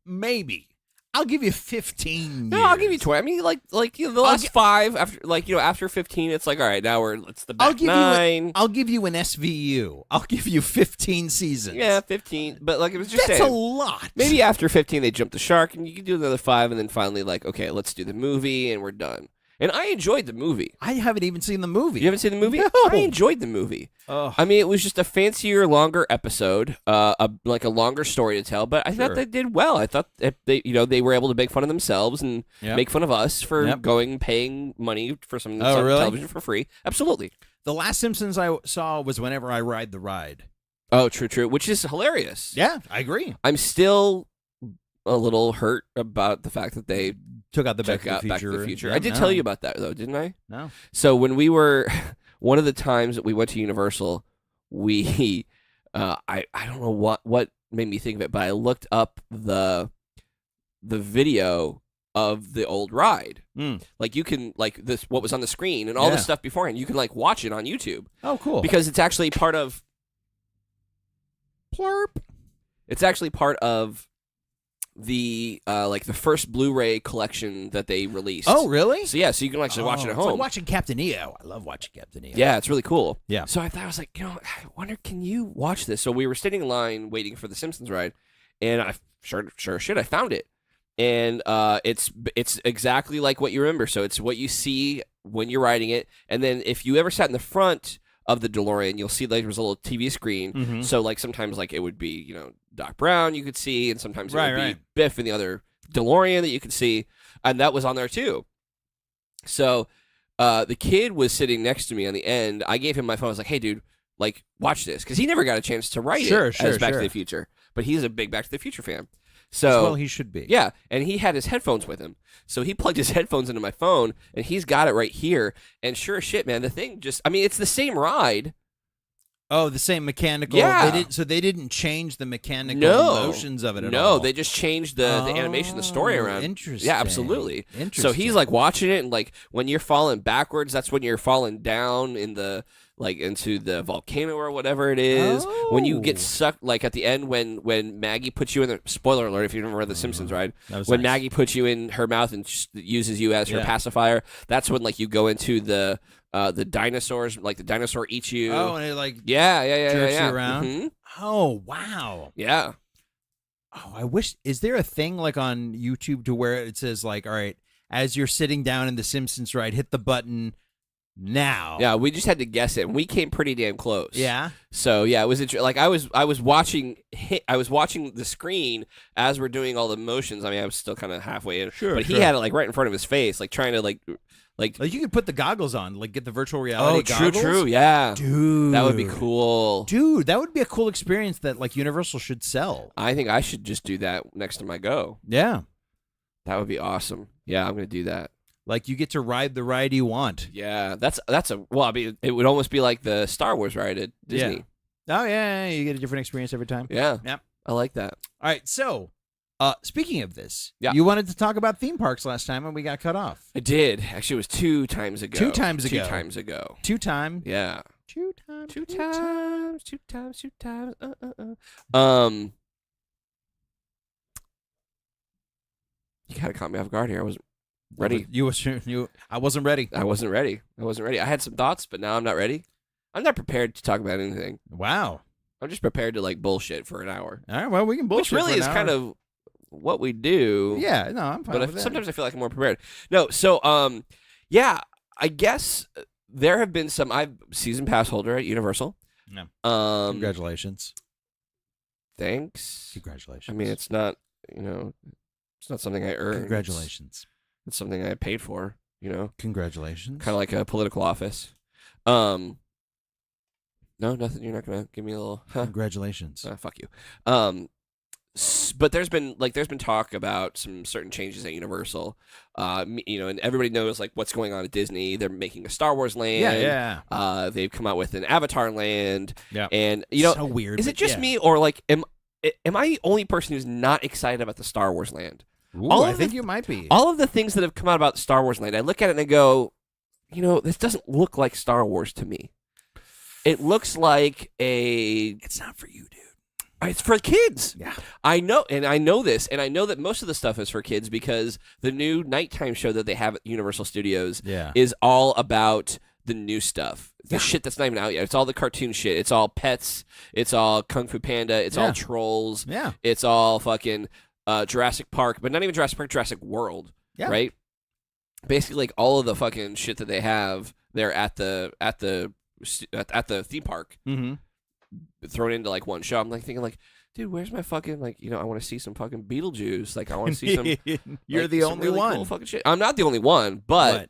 Maybe. I'll give you 15 No, years. I'll give you 20. I mean, the last 5 after 15, it's like, all right, now it's the back 9. I'll give you an SVU. I'll give you 15 seasons. Yeah, 15. But it was just that's a lot. Maybe after 15 they jump the shark and you can do another 5 and then finally okay, let's do the movie and we're done. And I enjoyed the movie. I haven't even seen the movie. You haven't seen the movie? No. I enjoyed the movie. Oh. I mean, it was just a fancier, longer episode, a longer story to tell. But I thought they did well. I thought they were able to make fun of themselves and make fun of us for paying money for some television for free. Absolutely. The last Simpsons I saw was Whenever I Ride the Ride. Oh, true. Which is hilarious. Yeah, I agree. I'm still a little hurt about the fact that they took out the Back to the Future. Yeah, I did tell you about that, though, didn't I? No. So when we were, one of the times that we went to Universal, we, I don't know what made me think of it, but I looked up the video of the old ride. Like you can what was on the screen and all the stuff beforehand. You can watch it on YouTube. Oh, cool! Because it's actually part of. Plurp. It's actually part of the the first Blu-ray collection that they released. Oh, really? So yeah, so you can actually watch it at home. It's like watching Captain EO. I love watching Captain EO. Yeah, it's really cool. Yeah. So I was like, I wonder, can you watch this? So we were standing in line waiting for the Simpsons ride, and I sure shit, I found it, and it's exactly like what you remember. So it's what you see when you're riding it, and then if you ever sat in the front of the DeLorean, you'll see there's a little TV screen. Mm-hmm. So sometimes it would be Doc Brown you could see, and sometimes it would be Biff and the other DeLorean that you could see, and that was on there too. So the kid was sitting next to me on the end. I gave him my phone. I was like, "Hey, dude, watch this," because he never got a chance to write it as Back to the Future, but he's a big Back to the Future fan. So well, he should be. Yeah, and he had his headphones with him. So he plugged his headphones into my phone, and he's got it right here. And sure as shit, man, the thing it's the same ride. Oh, the same mechanical. Yeah. They didn't change the mechanical motions of it at all. No, they just changed the animation, the story around. Interesting. Yeah, absolutely. Interesting. So he's like watching it, and like when you're falling backwards, that's when you're falling down in the into the volcano or whatever it is. Oh. When you get sucked, like at the end when Maggie puts you in the spoiler alert if you remember the Simpsons, right? When nice. Maggie puts you in her mouth and uses you as her pacifier, that's when like you go into the dinosaurs, like the dinosaur eats you. Oh, and it like jerks you around. Mm-hmm. Oh, wow. Yeah. Oh, I wish. Is there a thing like on YouTube to where it says like, all right, as you're sitting down in the Simpsons ride, hit the button now. Yeah, we just had to guess it, and we came pretty damn close. Yeah. So yeah, it was like I was watching the screen as we're doing all the motions. I mean, I was still kind of halfway in, but he had it like right in front of his face, like trying to like you could put the goggles on, like get the virtual reality goggles. True, yeah. Dude. That would be cool. Dude, that would be a cool experience that like Universal should sell. I think I should just do that next time I go. Yeah. That would be awesome. Yeah, I'm going to do that. Like you get to ride the ride you want. Yeah, I mean, it would almost be like the Star Wars ride at Disney. Yeah. Oh, yeah, you get a different experience every time. Yeah. Yep. I like that. All right, so speaking of this, Yeah. you wanted to talk about theme parks last time and we got cut off. I did. Actually, it was 2 times ago. 2 times ago. 2 times ago. 2 times. Yeah. 2 times. 2 times. 2 times. 2 times. You kind of caught me off guard here. I wasn't ready. I wasn't ready. I wasn't ready. I had some thoughts, but now I'm not ready. I'm not prepared to talk about anything. Wow. I'm just prepared to like bullshit for an hour. All right, well, we can bullshit. Which really for an is hour. kind of what we do. Yeah, no, I'm fine But with that. sometimes I feel like I'm more prepared. No, so yeah, I guess there have been some. I'm season pass holder at Universal. Yeah. Congratulations. Thanks. Congratulations. I mean, it's not it's not something I earned. Congratulations. It's something I paid for. Congratulations. Kind of like a political office. No, nothing. You're not gonna give me a little. Huh? Congratulations. Fuck you. But there's been talk about some certain changes at Universal. And everybody knows like what's going on at Disney. They're making a Star Wars land. Yeah. They've come out with an Avatar land. Yeah. And so weird. Is it just me or like am I the only person who's not excited about the Star Wars land? Ooh, I think you might be. All of the things that have come out about Star Wars land, I look at it and I go, this doesn't look like Star Wars to me. It looks like It's not for you, dude. It's for kids. Yeah. I know, and I know this, and I know that most of the stuff is for kids because the new nighttime show that they have at Universal Studios is all about the new stuff. The shit that's not even out yet. It's all the cartoon shit. It's all pets. It's all Kung Fu Panda. It's all Trolls. Yeah. It's all fucking Jurassic Park, but not even Jurassic Park, Jurassic World. Yeah. Right? Basically, like all of the fucking shit that they have there at the theme park, thrown into like one show. I'm like thinking like, dude, where's my fucking like I want to see some fucking Beetlejuice. Like I want to see some. You're the only really one. Cool fucking shit. I'm not the only one, but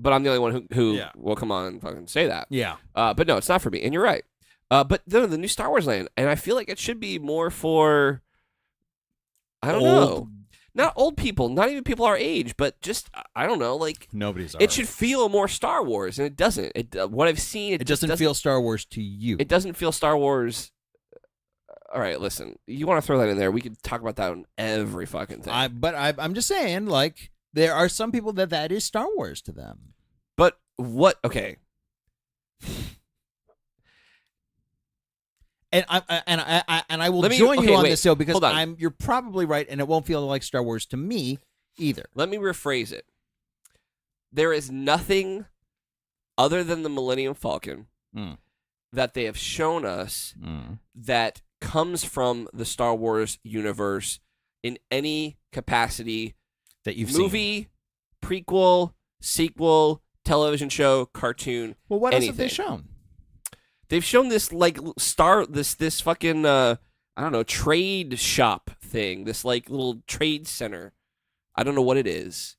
I'm the only one who will come on and fucking say that. Yeah. But no, it's not for me. And you're right. But the new Star Wars land, and I feel like it should be more for. I don't know. Not old people, not even people our age, but just I don't know, like nobody's. It should feel more Star Wars, and it doesn't. What I've seen, it doesn't feel Star Wars to you. It doesn't feel Star Wars. All right, listen. You want to throw that in there? We could talk about that on every fucking thing. I'm just saying, like there are some people that is Star Wars to them. But what? Okay. And I will join you on this though because you're probably right, and it won't feel like Star Wars to me either. Let me rephrase it. There is nothing other than the Millennium Falcon that they have shown us that comes from the Star Wars universe in any capacity that you've seen. Prequel, sequel, television show, cartoon. Well, what anything. else have they shown? They've shown this like this fucking I don't know, trade shop thing. This like little trade center. I don't know what it is.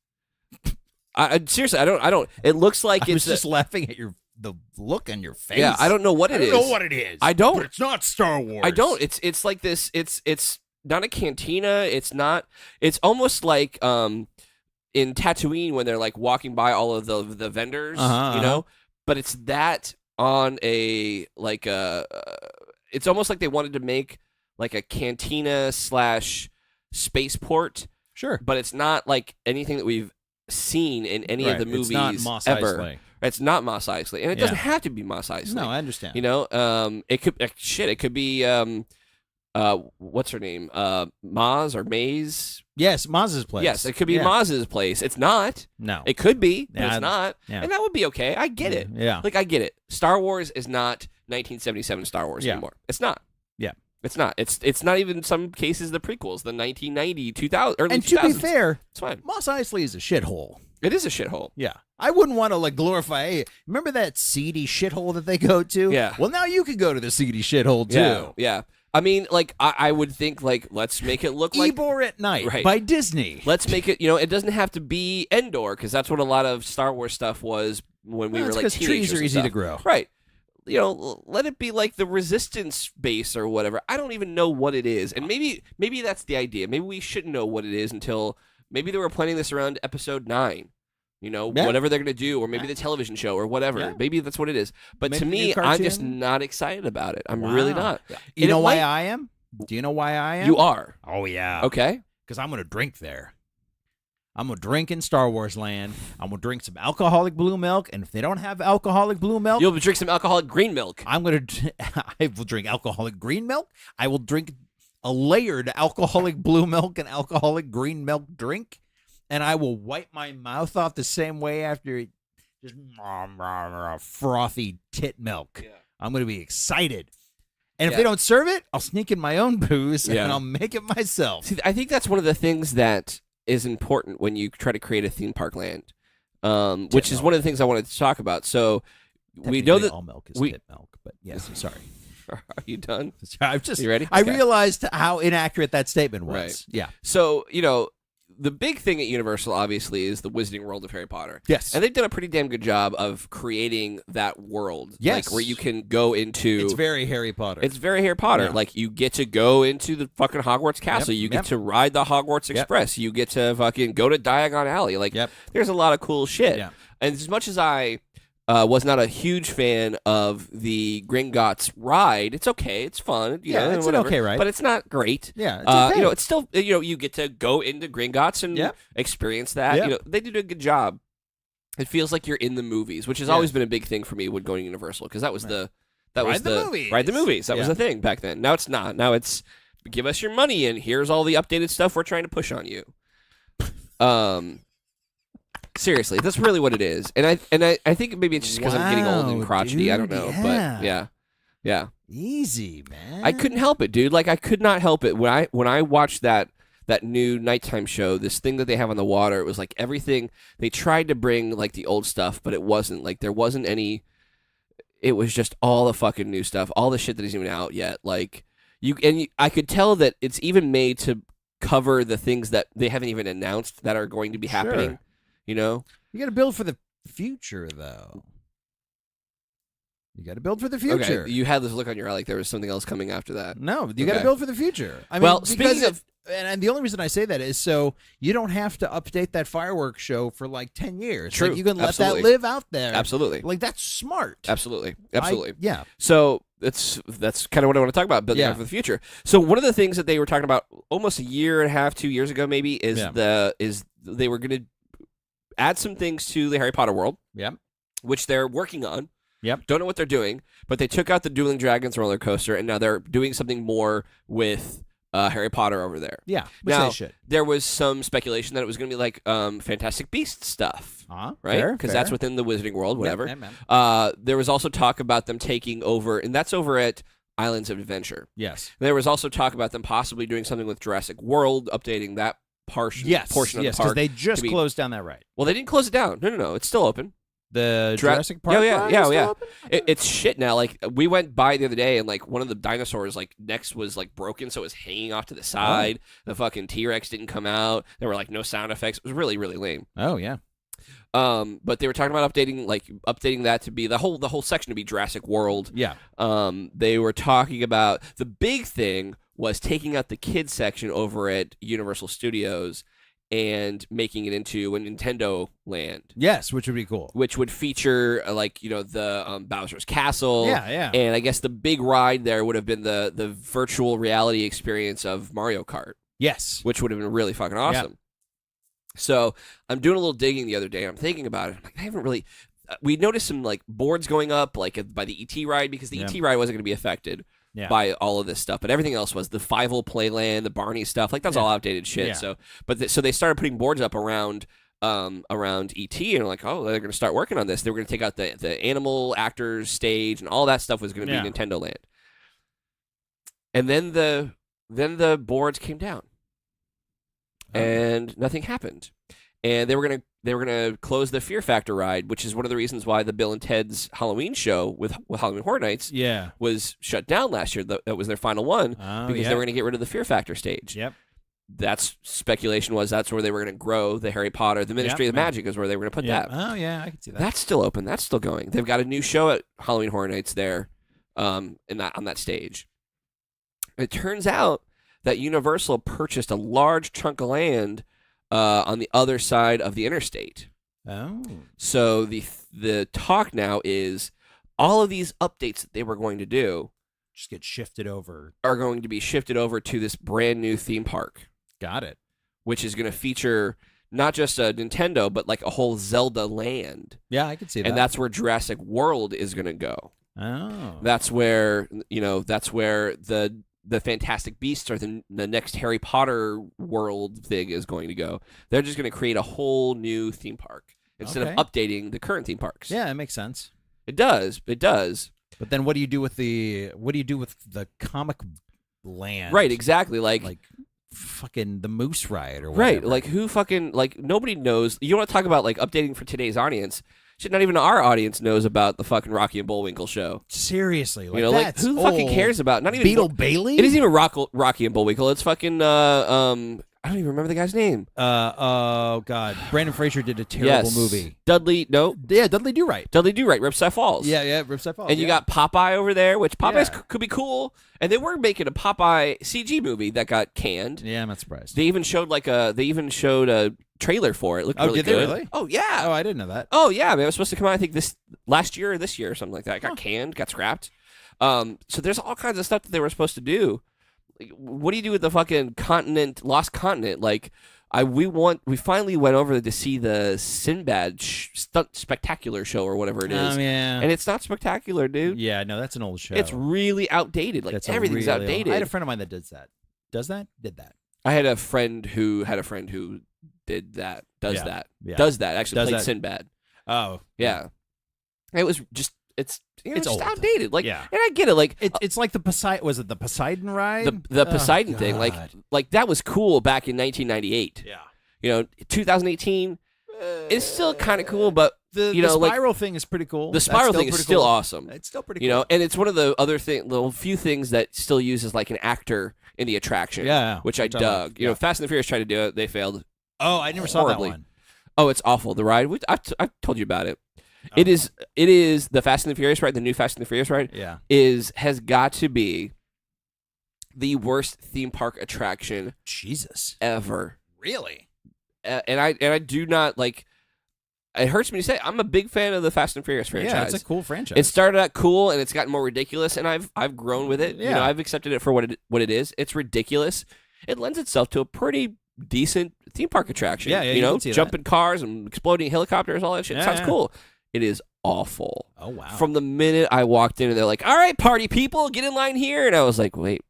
I seriously, I don't. It looks like I was just laughing at the look on your face. Yeah, I don't know what it is. I don't know what it is. I don't. But it's not Star Wars. I don't. It's like this. It's not a cantina. It's not. It's almost like in Tatooine when they're like walking by all of the vendors, you know. But it's that on a like a. It's almost like they wanted to make like a cantina / spaceport. Sure. But it's not like anything that we've seen in any of the movies it's not Mos ever. Eisley. It's not Mos Eisley, and it doesn't have to be Mos Eisley. No, I understand. You know, it could it could be what's her name? Maz or Maze? Yes, Maz's place. Yes, it could be Maz's place. It's not. No. It could be, but it's not. Yeah. And that would be okay. I get it. Yeah. Like, I get it. Star Wars is not 1977 Star Wars anymore. It's not. Yeah. It's not. It's not even in some cases the prequels, the 1990, 2000, early 2000s. And to be fair, it's fine. Mos Eisley is a shithole. It is a shithole. Yeah. I wouldn't want to like glorify. Hey, remember that seedy shithole that they go to? Yeah. Well, now you can go to the seedy shithole too. Yeah. Yeah. I mean, like, I would think, like, let's make it look like Ybor at Night Right. by Disney. Let's make it, it doesn't have to be Endor, because that's what a lot of Star Wars stuff was when we were, like, teenagers. Trees are and easy stuff. to grow. Right. Let it be like the Resistance base or whatever. I don't even know what it is. And maybe that's the idea. Maybe we shouldn't know what it is until maybe they were planning this around episode 9. Whatever they're going to do, or maybe the television show or whatever. Yeah. Maybe that's what it is. But maybe to me, I'm just not excited about it. I'm really not. You know why I am? Do you know why I am? You are. Oh, yeah. Okay. Because I'm going to drink there. I'm going to drink in Star Wars land. I'm going to drink some alcoholic blue milk. And if they don't have alcoholic blue milk, you'll drink some alcoholic green milk. I will drink alcoholic green milk. I will drink a layered alcoholic blue milk and alcoholic green milk drink. And I will wipe my mouth off the same way after just frothy tit milk. Yeah. I'm going to be excited. And if they don't serve it, I'll sneak in my own booze and I'll make it myself. See, I think that's one of the things that is important when you try to create a theme park land, which is one of the things I wanted to talk about. So we know that all milk is tit milk, but yes, I'm sorry. Are you done? You ready? I realized how inaccurate that statement was. Right. Yeah. So, the big thing at Universal, obviously, is the Wizarding World of Harry Potter. Yes. And they've done a pretty damn good job of creating that world. Yes. Like, where you can go into... It's very Harry Potter. It's very Harry Potter. Yeah. Like, you get to go into the fucking Hogwarts Castle. You get to ride the Hogwarts Express. You get to fucking go to Diagon Alley. Like, there's a lot of cool shit. Yeah. And as much as I... was not a huge fan of the Gringotts ride. It's okay. It's fun. It's whatever. an okay ride. But it's not great. Yeah, it's okay. It's still, you get to go into Gringotts and experience that. Yep. They did a good job. It feels like you're in the movies, which has always been a big thing for me when going to Universal, because that was Ride the movies. That was the thing back then. Now it's not. Now it's give us your money and here's all the updated stuff we're trying to push on you. Seriously, that's really what it is, and I think maybe it's just because I'm getting old and crotchety. Dude, I don't know, but yeah, easy, man. I couldn't help it, dude. Like I could not help it when I watched that new nighttime show. This thing that they have on the water. It was like everything they tried to bring like the old stuff, but it wasn't like there wasn't any. It was just all the fucking new stuff, all the shit that isn't even out yet. Like I could tell that it's even made to cover the things that they haven't even announced that are going to be happening. You got to build for the future, though. You got to build for the future. Okay, you had this look on your eye like there was something else coming after that. No, you got to build for the future. I mean, well, speaking of, and the only reason I say that is so you don't have to update that fireworks show for like 10 years. True, like, you can let absolutely. that live out there. Absolutely, like that's smart. Absolutely. Yeah. So that's kind of what I want to talk about, building for the future. So one of the things that they were talking about almost a year and a half, 2 years ago, maybe, is they were going to add some things to the Harry Potter world. Yep. Which they're working on. Yep. Don't know what they're doing, but they took out the Dueling Dragons roller coaster, and now they're doing something more with Harry Potter over there. Yeah. Now, there was some speculation that it was going to be like Fantastic Beasts stuff. Right? Because that's within the Wizarding World, whatever. There was also talk about them taking over, and that's over at Islands of Adventure. Yes. There was also talk about them possibly doing something with Jurassic World, updating that portion of the park. Because they just closed down that ride. Well, they didn't close it down. No, it's still open. The Jurassic Park. Yeah. It's shit now. Like we went by the other day, and like one of the dinosaurs' like necks was like broken, so it was hanging off to the side. The fucking T-Rex didn't come out. There were like no sound effects. It was really, really lame. Oh yeah. But they were talking about updating that to be the whole section to be Jurassic World. Yeah. They were talking about the big thing was taking out the kids section over at Universal Studios and making it into a Nintendo land. Yes, which would be cool. Which would feature the Bowser's Castle. Yeah. And I guess the big ride there would have been the virtual reality experience of Mario Kart. Yes. Which would have been really fucking awesome. Yeah. So I'm doing a little digging the other day. And I'm thinking about it. I'm like, I haven't really. We noticed some like boards going up by the ET ride because the ET ride wasn't going to be affected by all of this stuff, but everything else was the Fievel Playland, the Barney stuff. Like that's all outdated shit. Yeah. So, so they started putting boards up around ET, and like, oh, they're going to start working on this. They were going to take out the animal actors stage, and all that stuff was going to be Nintendo Land. And then the boards came down. And nothing happened. And they were gonna close the Fear Factor ride, which is one of the reasons why the Bill and Ted's Halloween show with Halloween Horror Nights was shut down last year. That was their final one because they were gonna get rid of the Fear Factor stage. Yep. That's speculation was that's where they were gonna grow the Harry Potter, the Ministry of Magic is where they were gonna put that. Oh yeah, I can see that. That's still open. That's still going. They've got a new show at Halloween Horror Nights there, on that stage. It turns out that Universal purchased a large chunk of land on the other side of the interstate. Oh. So the talk now is all of these updates that they were going to do just get shifted over. Are going to be shifted over to this brand new theme park. Got it. Which is going to feature not just a Nintendo, but like a whole Zelda land. Yeah, I can see that. And that's where Jurassic World is going to go. Oh. That's where the Fantastic Beasts or the next Harry Potter world thing is going to go. They're just going to create a whole new theme park instead of updating the current theme parks. Yeah, it makes sense. It does. But then what do you do with the comic land? Right, exactly. Like fucking the Moose Ride or whatever. Right, like who fucking nobody knows. You want to talk about like updating for today's audience? Shit, not even our audience knows about the fucking Rocky and Bullwinkle show. Seriously, who fucking cares about? Not even Beetle Bailey. It isn't even Rocky and Bullwinkle. It's fucking I don't even remember the guy's name. Oh God, Brandon Fraser did a terrible movie. Dudley Do Right. Dudley Do Right. Ripside Falls. Yeah, Ripside Falls. And you got Popeye over there, which Popeye could be cool. And they were making a Popeye CG movie that got canned. Yeah, I'm not surprised. They even showed a trailer for it. It looked really good. Did they really? Oh yeah. Oh, I didn't know that. Oh yeah, man, it was supposed to come out I think this last year or this year or something like that. It got canned, got scrapped. So there's all kinds of stuff that they were supposed to do. Like, what do you do with the fucking Lost Continent? Like, we finally went over to see the Sinbad spectacular show or whatever it is. Yeah. And it's not spectacular, dude. Yeah, no, that's an old show. It's really outdated. Like everything's outdated. I had a friend of mine that does that. Did that. I had a friend who did that. Does that. Yeah. Does that. Actually played Sinbad. Oh. Yeah. It was just it's just old. outdated. Like, yeah. And I get it. Like it's like the Poseidon. Was it the Poseidon ride? The Poseidon thing. Like that was cool back in 1998. Yeah. 2018 is still kind of cool, but the spiral thing is pretty cool. The spiral thing is still awesome. It's still pretty cool. And it's one of the other few things that still uses like an actor in the attraction. Yeah. Which I dug. Fast and the Furious tried to do it. They failed. Oh, I never saw that one. Oh, it's awful. The ride. I told you about it. Oh. It is the Fast and the Furious ride, the new Fast and the Furious ride. Yeah. Has got to be the worst theme park attraction ever. Really? And I do not like. It hurts me to say I'm a big fan of the Fast and Furious franchise. Yeah, it's a cool franchise. It started out cool and it's gotten more ridiculous, and I've grown with it. Yeah. I've accepted it for what it is. It's ridiculous. It lends itself to a pretty decent theme park attraction. Yeah, jumping cars and exploding helicopters, all that shit. Sounds cool. It is awful. Oh wow! From the minute I walked in, and they're like, "All right, party people, get in line here," and I was like, "Wait,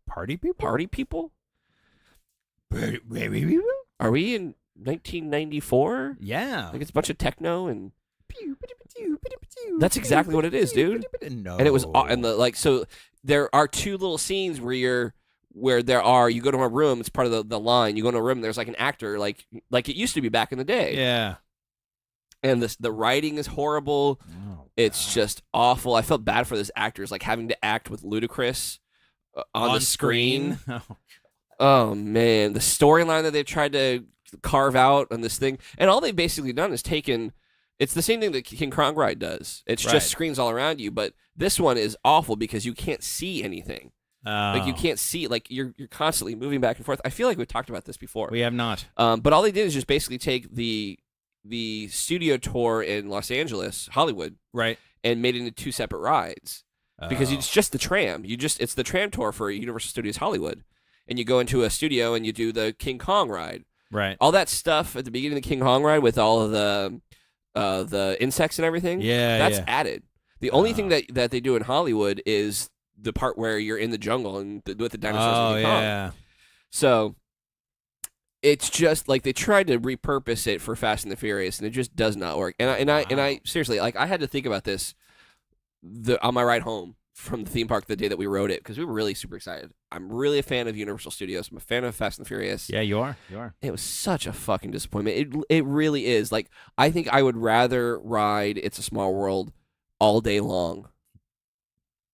party people? Party people? Are we in 1994? Yeah, like it's a bunch of techno and." That's exactly what it is, dude. No, and it was so there are two little scenes where you go to a room. It's part of the line. You go to a room. There's like an actor, like it used to be back in the day. Yeah. And the writing is horrible. Oh, it's just awful. I felt bad for those actors, like having to act with Ludacris on the screen. Oh man, the storyline that they've tried to carve out on this thing, and all they've basically done is taken. It's the same thing that King Kong Ride does. It's just screens all around you, but this one is awful because you can't see anything. Like you can't see, like you're constantly moving back and forth. I feel like we talked about this before. We have not. But all they did is just basically take the studio tour in Los Angeles, Hollywood, right, and made it into 2 separate rides because it's just the tram. It's the tram tour for Universal Studios Hollywood, and you go into a studio and you do the King Kong ride. Right. All that stuff at the beginning of the King Kong ride with all of the insects and everything. Yeah, that's added. The only thing that they do in Hollywood is the part where you're in the jungle and with the dinosaurs and King Kong. So it's just like they tried to repurpose it for Fast and the Furious, and it just does not work. And I seriously, like, I had to think about this on my ride home from the theme park the day that we rode it because we were really super excited. I'm really a fan of Universal Studios. I'm a fan of Fast and the Furious. Yeah, you are. It was such a fucking disappointment. It really is. Like, I think I would rather ride It's a Small World all day long.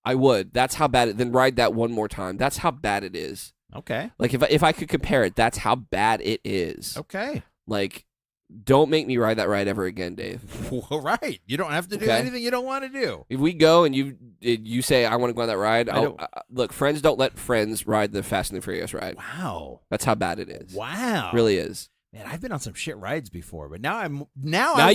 I would. That's how bad than ride that one more time. That's how bad it is. Okay. Like, if I could compare it, that's how bad it is. Okay. Like, don't make me ride that ride ever again, Dave. Well, right. You don't have to do anything you don't want to do. If we go and you say, I want to go on that ride, look, friends don't let friends ride the Fast and the Furious ride. Wow. That's how bad it is. Wow. It really is. Man, I've been on some shit rides before, but now I you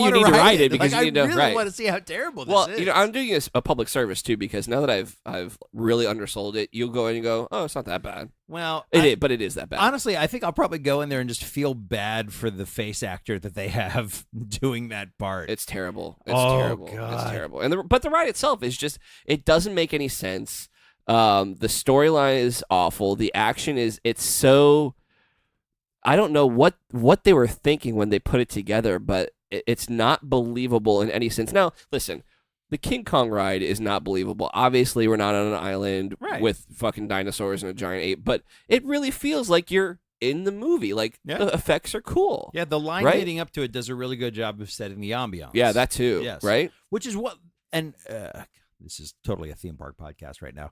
want need to ride it because you need to. I really right. want to see how terrible this is. Well, I'm doing a public service too because now that I've really undersold it, you'll go in and go, oh, it's not that bad. Well, but it is that bad. Honestly, I think I'll probably go in there and just feel bad for the face actor that they have doing that part. It's terrible. It's terrible. God. It's terrible. But the ride itself is just, it doesn't make any sense. The storyline is awful. The action it's so. I don't know what they were thinking when they put it together, but it's not believable in any sense. Now, listen, the King Kong ride is not believable. Obviously, we're not on an island with fucking dinosaurs and a giant ape, but it really feels like you're in the movie. Like, the effects are cool. Yeah, the line leading up to it does a really good job of setting the ambiance. Yeah, that too. Yes. Right? Which is what, and this is totally a theme park podcast right now.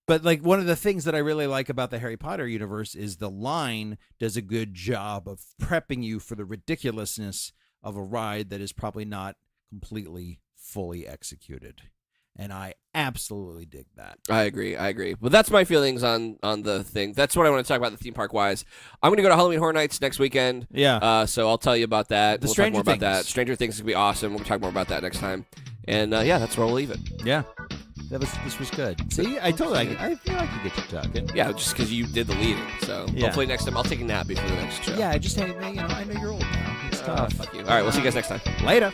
But, like, one of the things that I really like about the Harry Potter universe is the line does a good job of prepping you for the ridiculousness of a ride that is probably not completely fully executed. And I absolutely dig that. I agree. Well, that's my feelings on the thing. That's what I want to talk about the theme park wise. I'm going to go to Halloween Horror Nights next weekend. Yeah. So I'll tell you about that. We'll talk more about that. Stranger Things is going to be awesome. We'll talk more about that next time. And, that's where we'll leave it. Yeah. This was good. See, I told you, I feel like I could get you talking. Yeah, just because you did the leading. So hopefully next time I'll take a nap before the next show. Yeah, I know you're old now. It's tough. Fuck you. All right, we'll see you guys next time. Later.